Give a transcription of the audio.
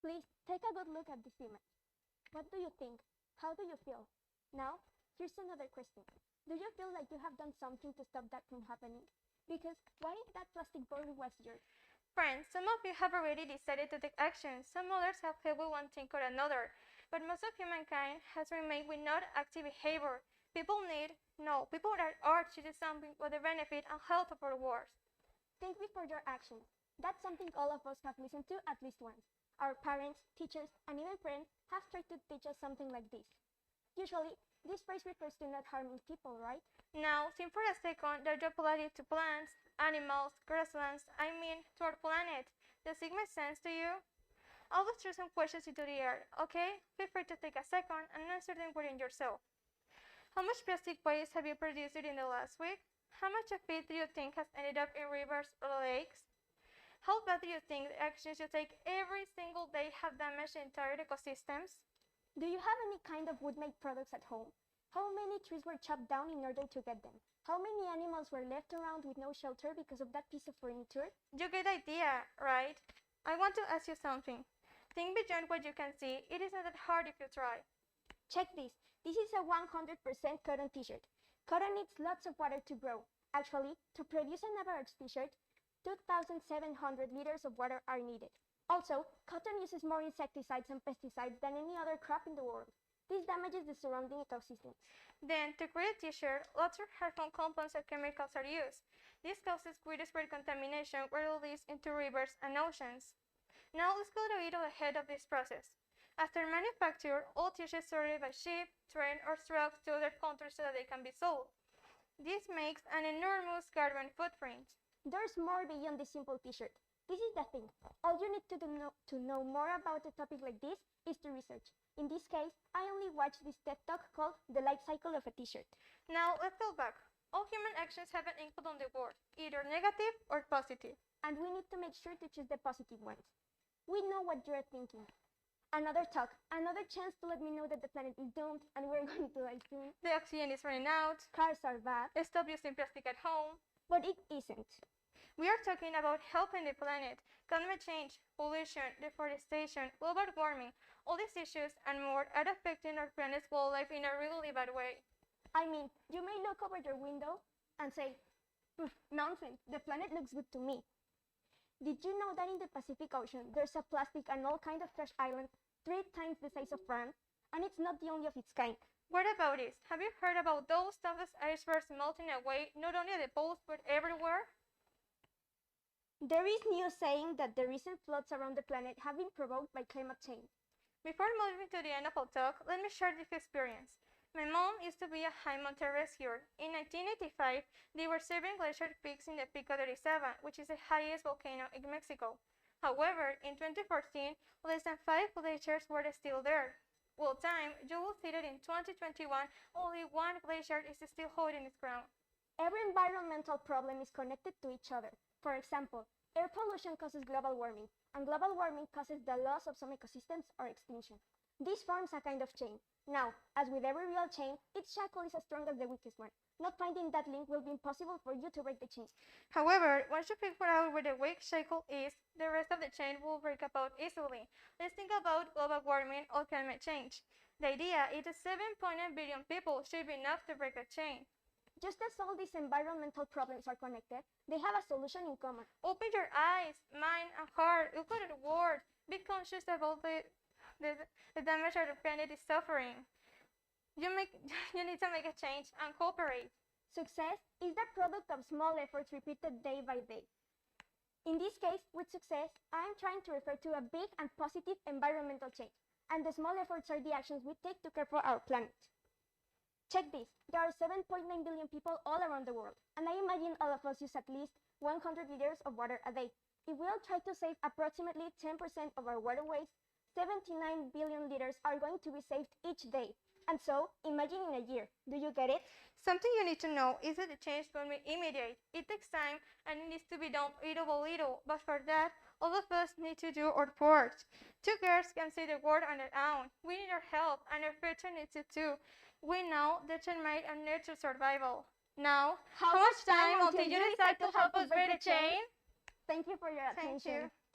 Please take a good look at this image. What do you think? How do you feel? Now, here's another question. Do you feel like you have done something to stop that from happening? Because what if that plastic bottle was yours? Friends, some of you have already decided to take action. Some others have helped with one thing or another. But most of humankind has remained with not active behavior. People that are to do something for the benefit and health of our world. Think before your actions. That's something all of us have listened to at least once. Our parents, teachers, and even friends have tried to teach us something like this. Usually, this phrase refers to not harming people, right? Now, think for a second that you apply it to plants, animals, grasslands, to our planet. Does it make sense to you? I'll just throw some questions into the air, okay? Feel free to take a second and answer them within yourself. How much plastic waste have you produced during the last week? How much of it do you think has ended up in rivers or lakes? How bad do you think the actions you take every single day have damaged entire ecosystems? Do you have any kind of wood-made products at home? How many trees were chopped down in order to get them? How many animals were left around with no shelter because of that piece of furniture? You get the idea, right? I want to ask you something. Think beyond what you can see. It is not that hard if you try. Check this. This is a 100% cotton t-shirt. Cotton needs lots of water to grow. Actually, to produce an average t-shirt, 2,700 liters of water are needed. Also, cotton uses more insecticides and pesticides than any other crop in the world. This damages the surrounding ecosystem. Then, to create a t-shirt, lots of harmful compounds and chemicals are used. This causes widespread contamination where it leads into rivers and oceans. Now, let's go a little ahead of this process. After manufacture, all t-shirts are sorted by ship, train, or truck to other countries so that they can be sold. This makes an enormous carbon footprint. There's more beyond this simple t-shirt. This is the thing. All you need to know more about a topic like this is to research. In this case, I only watched this TED Talk called The Life Cycle of a T-shirt. Now, let's go back. All human actions have an impact on the world, either negative or positive. And we need to make sure to choose the positive ones. We know what you're thinking. Another talk, another chance to let me know that the planet is doomed and we're going to die soon. The oxygen is running out. Cars are bad. Stop using plastic at home. But it isn't. We are talking about helping the planet, climate change, pollution, deforestation, global warming. All these issues and more are affecting our planet's wildlife in a really bad way. I mean, you may look over your window and say, nonsense, the planet looks good to me. Did you know that in the Pacific Ocean, there's a plastic and all kind of trash island 3 times the size of France? And it's not the only of its kind. What about this? Have you heard about those toughest icebergs melting away, not only at the poles, but everywhere? There is news saying that the recent floods around the planet have been provoked by climate change. Before moving to the end of our talk, let me share this experience. My mom used to be a high mountain rescuer. In 1985, they were serving glacier peaks in the Pico de Orizaba, which is the highest volcano in Mexico. However, in 2014, less than 5 glaciers were still there. With time, you will see that in 2021, only 1 glacier is still holding its ground. Every environmental problem is connected to each other. For example, air pollution causes global warming, and global warming causes the loss of some ecosystems or extinction. This forms a kind of chain. Now, as with every real chain, each shackle is as strong as the weakest one. Not finding that link will be impossible for you to break the chain. However, once you figure out where the weak shackle is, the rest of the chain will break apart easily. Let's think about global warming or climate change. The idea is that 7.9 billion people should be enough to break a chain. Just as all these environmental problems are connected, they have a solution in common. Open your eyes, mind, and heart. Look at the world. Be conscious about the damage our planet is suffering. You need to make a change and cooperate. Success is the product of small efforts repeated day by day. In this case, with success, I'm trying to refer to a big and positive environmental change, and the small efforts are the actions we take to care for our planet. Check this, there are 7.9 billion people all around the world, and I imagine all of us use at least 100 liters of water a day. If we all try to save approximately 10% of our waterways, 79 billion liters are going to be saved each day. And so, imagine in a year. Do you get it? Something you need to know is that the change won't be immediate. It takes time and it needs to be done little by little. But for that, all of us need to do our part. 2 girls can say the word on their own. We need our help and our future needs it too. We know that chain made and nurture survival. Now, how much time until you decide to help us break the chain? Thank you for your attention. Thank you.